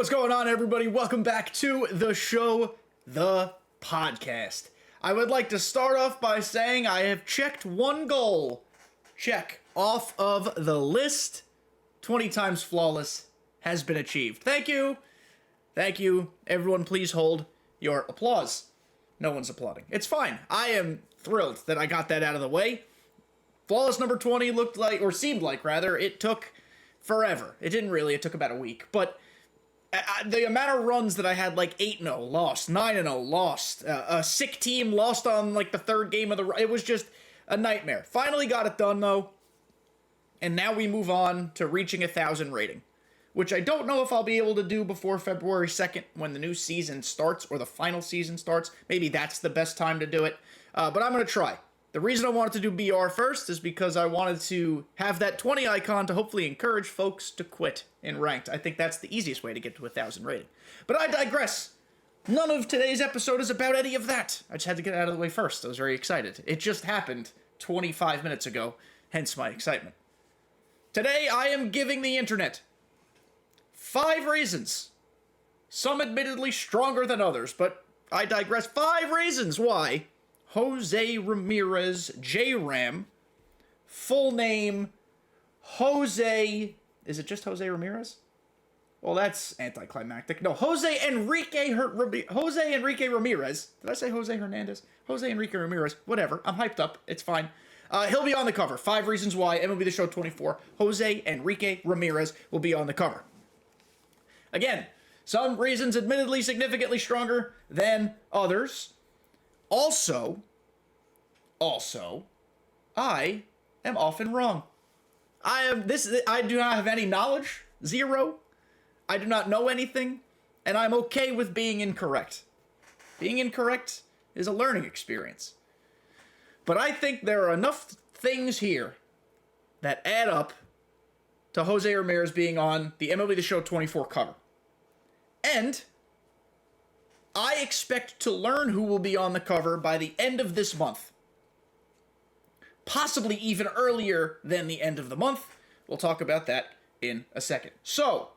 What's going on, everybody? Welcome back to the show, the podcast. I would like to start off by saying I have checked one goal. Check off of the list. 20 times flawless has been achieved. Thank you. Thank you. Everyone, please hold your applause. No one's applauding. It's fine. I am thrilled that I got that out of the way. Flawless number 20 looked like, or seemed like rather, it took forever. It didn't really. It took about a week. But the amount of runs that I had, like 8-0, lost, 9-0, lost, a sick team, lost on like the third game of the, it was just a nightmare. Finally got it done though, and now we move on to reaching 1,000 rating, which I don't know if I'll be able to do before February 2nd when the new season starts, or the final season starts. Maybe that's the best time to do it, but I'm going to try. The reason I wanted to do BR first is because I wanted to have that 20 icon to hopefully encourage folks to quit in ranked. I think that's the easiest way to get to 1,000 rating. But I digress. None of today's episode is about any of that. I just had to get it out of the way first. I was very excited. It just happened 25 minutes ago, hence my excitement. Today I am giving the internet 5 reasons, some admittedly stronger than others, but I digress. 5 reasons why José Ramírez, J-Ram, full name, Jose, is it just José Ramírez? Well, that's anticlimactic. No, Jose Enrique Ramirez. Did I say Jose Hernandez? Jose Enrique Ramirez. Whatever. I'm hyped up. It's fine. He'll be on the cover. 5 reasons why MLB The Show 24. Jose Enrique Ramirez will be on the cover. Again, some reasons admittedly significantly stronger than others. Also, I am often wrong. I do not have any knowledge, zero. I do not know anything, and I'm okay with being incorrect. Being incorrect is a learning experience. But I think there are enough things here that add up to José Ramírez being on the MLB The Show 24 cover. And I expect to learn who will be on the cover by the end of this month. Possibly even earlier than the end of the month. We'll talk about that in a second. So,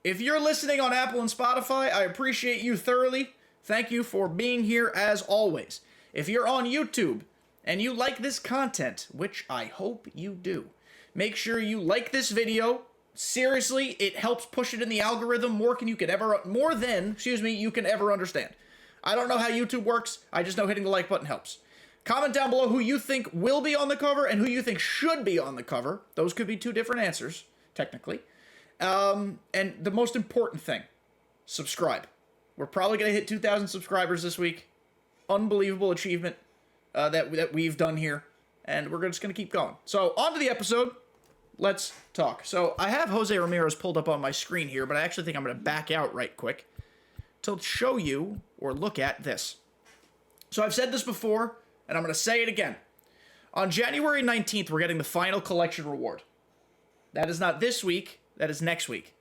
if you're listening on Apple and Spotify, I appreciate you thoroughly. Thank you for being here as always. If you're on YouTube and you like this content, which I hope you do, make sure you like this video. Seriously, it helps push it in the algorithm more than you can ever understand. I don't know how YouTube works. I just know hitting the like button helps. Comment down below who you think will be on the cover and who you think should be on the cover. Those could be 2 different answers, technically. And the most important thing, subscribe. We're probably going to hit 2,000 subscribers this week. Unbelievable achievement that we've done here. And we're just going to keep going. So, on to the episode. Let's talk. So, I have José Ramírez pulled up on my screen here, but I actually think I'm going to back out right quick to show you or look at this. So, I've said this before, and I'm going to say it again. On January 19th, we're getting the final collection reward. That is not this week, that is next week.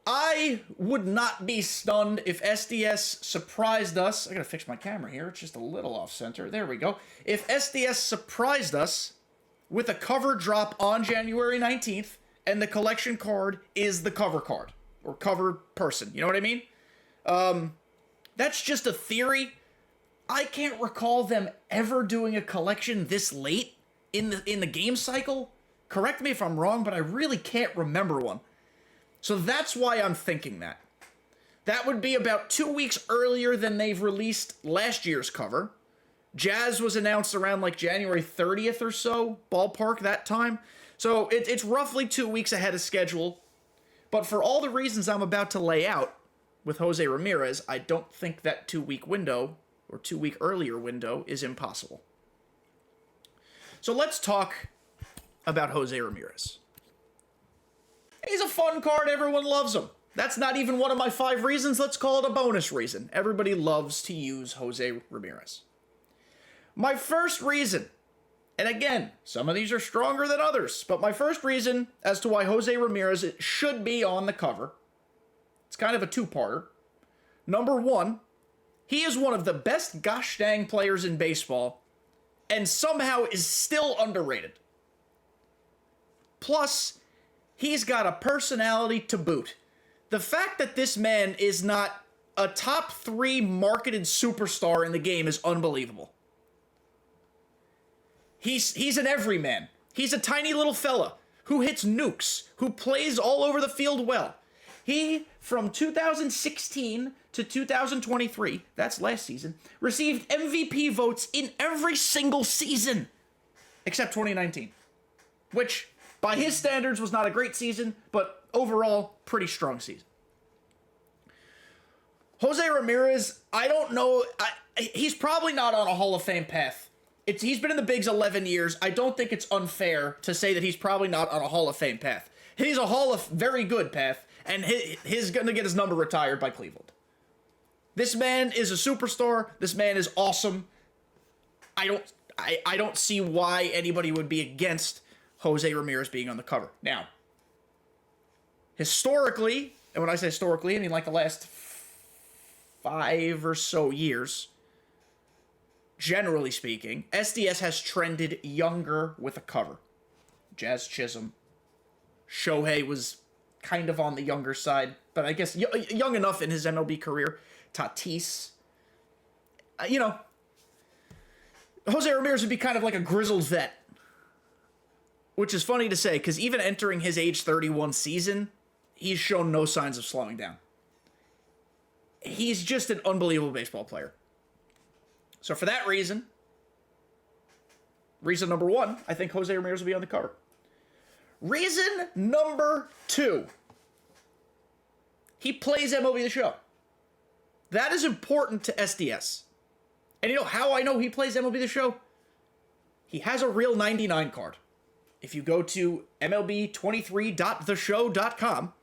I would not be stunned if SDS surprised us. I got to fix my camera here. It's just a little off center. There we go. If SDS surprised us with a cover drop on January 19th, and the collection card is the cover card, or cover person, you know what I mean? That's just a theory. I can't recall them ever doing a collection this late in the game cycle. Correct me if I'm wrong, but I really can't remember one. So that's why I'm thinking that. That would be about 2 weeks earlier than they've released last year's cover. Jazz was announced around like January 30th or so, ballpark that time. So it's roughly 2 weeks ahead of schedule. But for all the reasons I'm about to lay out with José Ramírez, I don't think that 2 week window, or 2 week earlier window, is impossible. So let's talk about José Ramírez. He's a fun card, everyone loves him. That's not even one of my 5 reasons, let's call it a bonus reason. Everybody loves to use José Ramírez. My first reason, and again, some of these are stronger than others, but my first reason as to why José Ramírez should be on the cover, it's kind of a 2-parter. Number 1, he is one of the best gosh dang players in baseball, and somehow is still underrated. Plus, he's got a personality to boot. The fact that this man is not a top 3 marketed superstar in the game is unbelievable. He's an everyman. He's a tiny little fella who hits nukes, who plays all over the field well. He, from 2016 to 2023, that's last season, received MVP votes in every single season, except 2019, which, by his standards, was not a great season, but overall, pretty strong season. José Ramírez, I don't know, he's probably not on a Hall of Fame path. He's been in the bigs 11 years. I don't think it's unfair to say that he's probably not on a Hall of Fame path. He's a Hall of very good path, and he's going to get his number retired by Cleveland. This man is a superstar. This man is awesome. I don't see why anybody would be against José Ramírez being on the cover. Now, historically, and when I say historically, I mean like the last 5 or so years, generally speaking, SDS has trended younger with a cover. Jazz Chisholm. Shohei was kind of on the younger side, but I guess young enough in his MLB career. Tatis. José Ramírez would be kind of like a grizzled vet. Which is funny to say, because even entering his age 31 season, he's shown no signs of slowing down. He's just an unbelievable baseball player. So for that reason number 1, I think José Ramírez will be on the cover. Reason number 2, he plays MLB The Show. That is important to SDS. And you know how I know he plays MLB The Show? He has a real 99 card. If you go to mlb23.theshow.com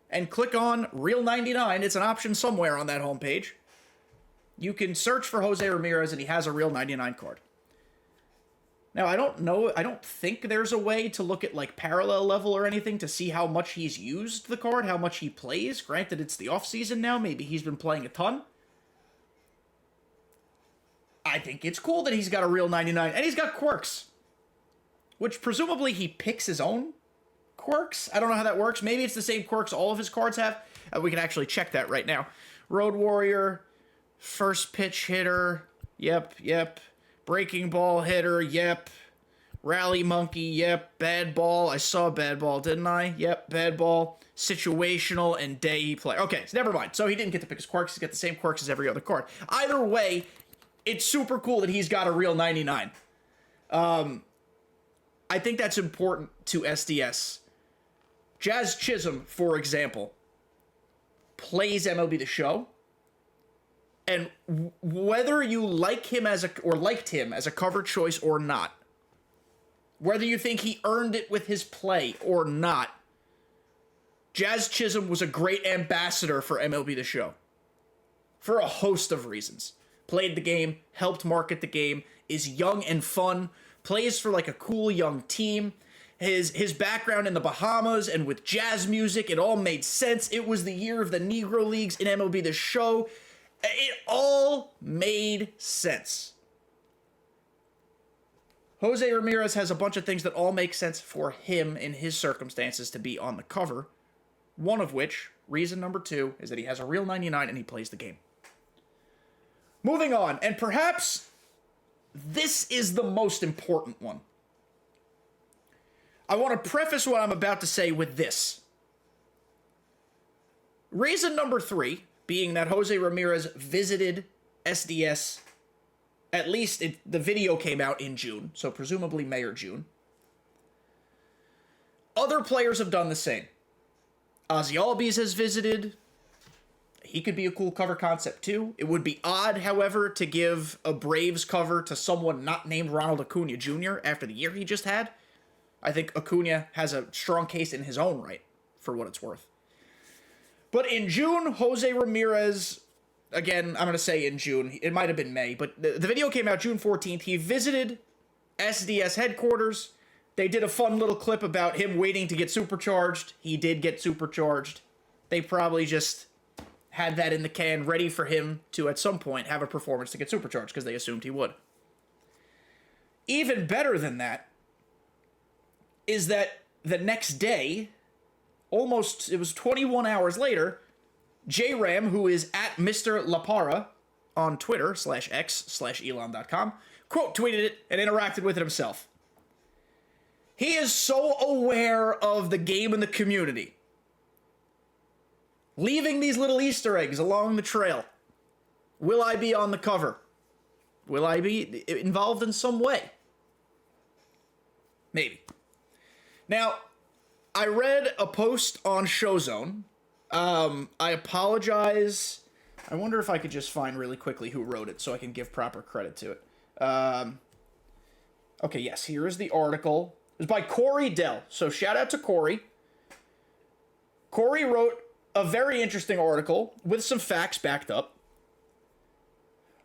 and click on Real 99, it's an option somewhere on that homepage. You can search for José Ramírez, and he has a real 99 card. Now, I don't think there's a way to look at, like, parallel level or anything to see how much he's used the card, how much he plays. Granted, it's the off-season now. Maybe he's been playing a ton. I think it's cool that he's got a real 99, and he's got quirks. Which, presumably, he picks his own quirks? I don't know how that works. Maybe it's the same quirks all of his cards have. We can actually check that right now. Road Warrior, first pitch hitter, yep. Breaking ball hitter, yep. Rally monkey, yep. Bad ball, I saw bad ball, didn't I? Yep, bad ball. Situational and day player. Okay, so never mind. So he didn't get to pick his quirks. He's got the same quirks as every other card. Either way, it's super cool that he's got a real 99. I think that's important to SDS. Jazz Chisholm, for example, plays MLB The Show. And whether you like him liked him as a cover choice or not, whether you think he earned it with his play or not, Jazz Chisholm was a great ambassador for MLB The Show. For a host of reasons. Played the game, helped market the game, is young and fun, plays for like a cool young team. His background in the Bahamas and with jazz music, it all made sense. It was the year of the Negro Leagues in MLB The Show. It all made sense. José Ramírez has a bunch of things that all make sense for him in his circumstances to be on the cover. One of which, reason number 2, is that he has a real 99 and he plays the game. Moving on, and perhaps this is the most important one. I want to preface what I'm about to say with this. Reason number 3, being that José Ramírez visited SDS, at least the video came out in June, so presumably May or June. Other players have done the same. Ozzy Albies has visited. He could be a cool cover concept too. It would be odd, however, to give a Braves cover to someone not named Ronald Acuna Jr. after the year he just had. I think Acuna has a strong case in his own right, for what it's worth. But in June, José Ramírez, again, I'm going to say in June, it might have been May, but the video came out June 14th. He visited SDS headquarters. They did a fun little clip about him waiting to get supercharged. He did get supercharged. They probably just had that in the can, ready for him to, at some point, have a performance to get supercharged, because they assumed he would. Even better than that is that the next day, it was 21 hours later, J-Ram, who is at Mr. Lapara on Twitter /x/elon.com, quote tweeted it and interacted with it himself. He is so aware of the game and the community, leaving these little Easter eggs along the trail. Will I be on the cover? Will I be involved in some way? Maybe. Now, I read a post on Showzone. I apologize. I wonder if I could just find really quickly who wrote it so I can give proper credit to it. Okay, yes, here is the article. It was by Corey Dell. So shout out to Corey. Corey wrote a very interesting article with some facts backed up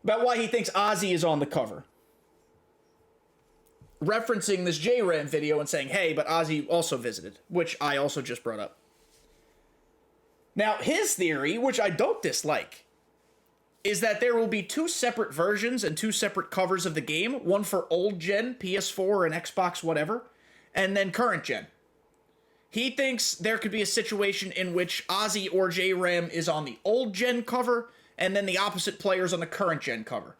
about why he thinks Ozzy is on the cover. Referencing this J-Ram video and saying, hey, but Ozzy also visited, which I also just brought up. Now, his theory, which I don't dislike, is that there will be two separate versions and two separate covers of the game, one for old gen, PS4 and Xbox, whatever, and then current gen. He thinks there could be a situation in which Ozzy or J-Ram is on the old gen cover, and then the opposite players on the current gen cover.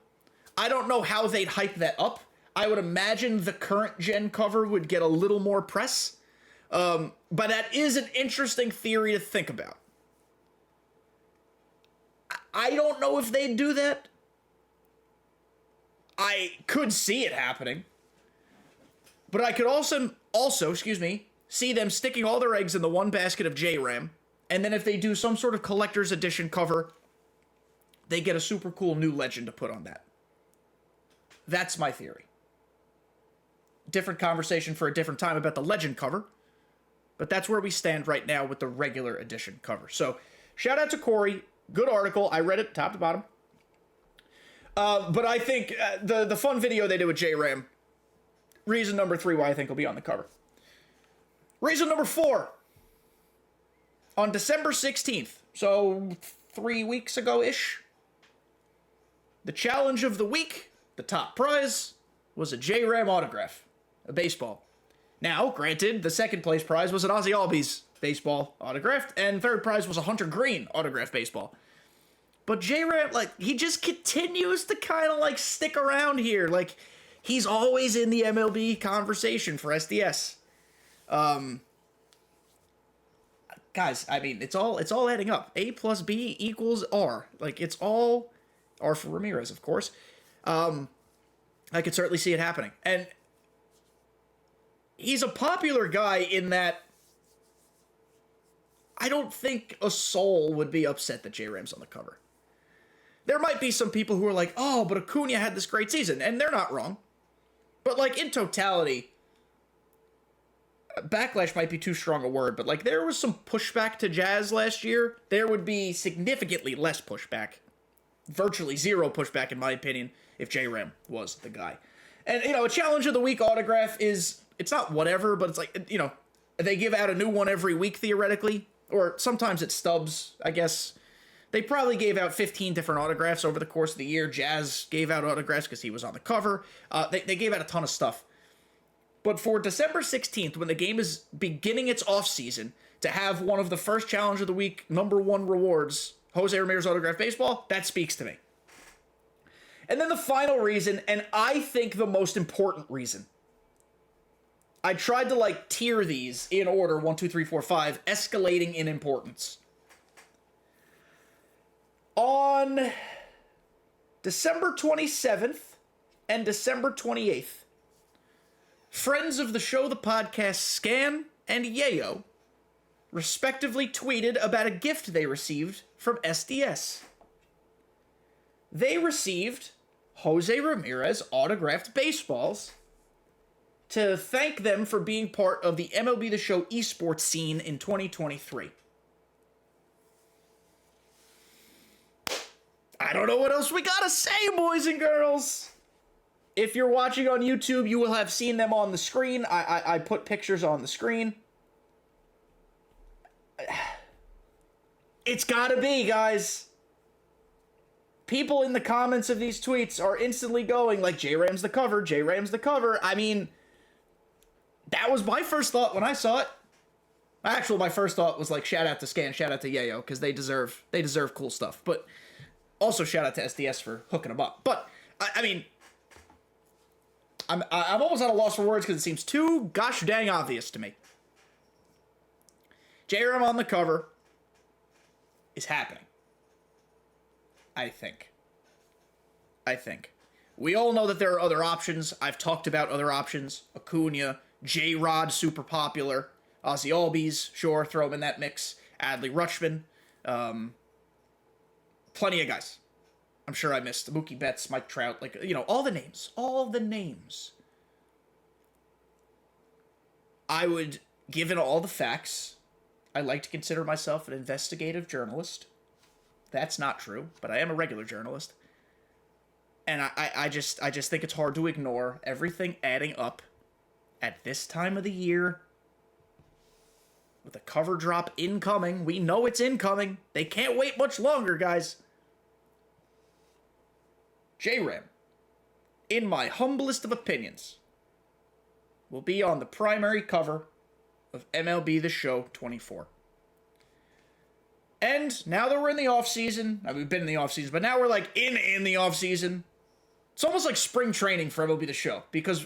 I don't know how they'd hype that up. I would imagine the current gen cover would get a little more press, but that is an interesting theory to think about. I don't know if they'd do that. I could see it happening. But I could also, see them sticking all their eggs in the one basket of J-Ram, and then if they do some sort of collector's edition cover, they get a super cool new legend to put on that. That's my theory. Different conversation for a different time about the legend cover, but that's where we stand right now with the regular edition cover. So, shout out to Corey. Good article. I read it top to bottom. But I think the fun video they did with J-Ram, reason number 3 why I think he'll be on the cover. Reason number 4. On December 16th, so 3 weeks ago-ish, the challenge of the week, the top prize, was a J-Ram autograph, a baseball. Now, granted, the second place prize was an Ozzy Albies baseball autographed, and third prize was a Hunter Green autographed baseball. But J-Ram, he just continues to kind of, stick around here. He's always in the MLB conversation for SDS. Guys, I mean, it's all adding up. A plus B equals R. It's all R for Ramirez, of course. I could certainly see it happening. And he's a popular guy in that I don't think a soul would be upset that J-Ram's on the cover. There might be some people who are like, oh, but Acuna had this great season, and they're not wrong. But, in totality, backlash might be too strong a word, but, there was some pushback to Jazz last year. There would be significantly less pushback. Virtually zero pushback, in my opinion, if J-Ram was the guy. And, a challenge of the week autograph is, it's not whatever, but it's they give out a new one every week, theoretically. Or sometimes it's stubs, I guess. They probably gave out 15 different autographs over the course of the year. Jazz gave out autographs because he was on the cover. They gave out a ton of stuff. But for December 16th, when the game is beginning its offseason, to have one of the first challenge of the week, number 1 rewards, José Ramírez autographed baseball, that speaks to me. And then the final reason, and I think the most important reason, I tried to tier these in order, 1, 2, 3, 4, 5, escalating in importance. On December 27th and December 28th, friends of the show, the podcast, Scan and Yayo, respectively tweeted about a gift they received from SDS. They received José Ramírez autographed baseballs to thank them for being part of the MLB The Show esports scene in 2023. I don't know what else we gotta say, boys and girls. If you're watching on YouTube, you will have seen them on the screen. I put pictures on the screen. It's gotta be, guys. People in the comments of these tweets are instantly going J-Ram's the cover, J-Ram's the cover. I mean, that was my first thought when I saw it. Actually, my first thought was like, shout out to Scan, shout out to Yayo, because they deserve cool stuff. But also shout out to SDS for hooking them up. But I mean, I'm almost at a loss for words because it seems too gosh dang obvious to me. JRM on the cover is happening. I think. We all know that there are other options. I've talked about other options. Acuna, J-Rod, super popular. Ozzy Albies, sure, throw him in that mix. Adley Rutschman. Plenty of guys. I'm sure I missed Mookie Betts, Mike Trout, like, you know, all the names. I would, given all the facts, I like to consider myself an investigative journalist. That's not true, but I am a regular journalist. And I just think it's hard to ignore everything adding up at this time of the year. With a cover drop incoming. We know it's incoming. They can't wait much longer, guys. J-Ram, in my humblest of opinions, will be on the primary cover of MLB The Show 24. And now that we're in the offseason, we've been in the offseason, but now we're like in the offseason. It's almost like spring training for MLB The Show, because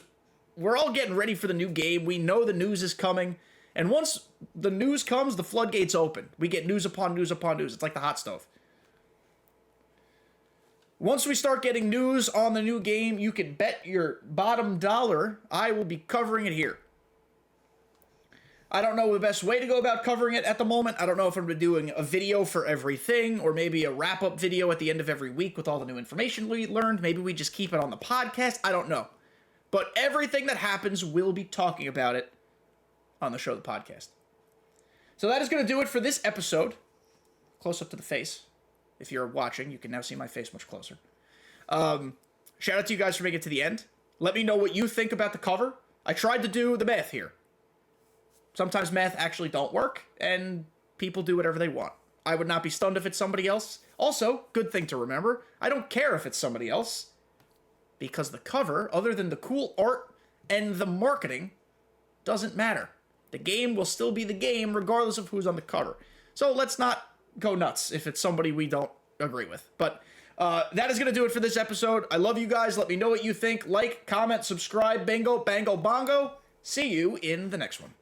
we're all getting ready for the new game. We know the news is coming. And once the news comes, the floodgates open. We get news upon news upon news. It's like the hot stove. Once we start getting news on the new game, you can bet your bottom dollar I will be covering it here. I don't know the best way to go about covering it at the moment. I don't know if I'm doing a video for everything, or maybe a wrap-up video at the end of every week with all the new information we learned. Maybe we just keep it on the podcast. I don't know. But everything that happens, we'll be talking about it on the show, the podcast. So that is going to do it for this episode. Close up to the face. If you're watching, you can now see my face much closer. Shout out to you guys for making it to the end. Let me know what you think about the cover. I tried to do the math here. Sometimes math actually don't work, and people do whatever they want. I would not be stunned if it's somebody else. Also, good thing to remember, I don't care if it's somebody else, because the cover, other than the cool art and the marketing, doesn't matter. The game will still be the game regardless of who's on the cover. So let's not go nuts if it's somebody we don't agree with. But that is going to do it for this episode. I love you guys. Let me know what you think. Like, comment, subscribe, bingo, bango, bongo. See you in the next one.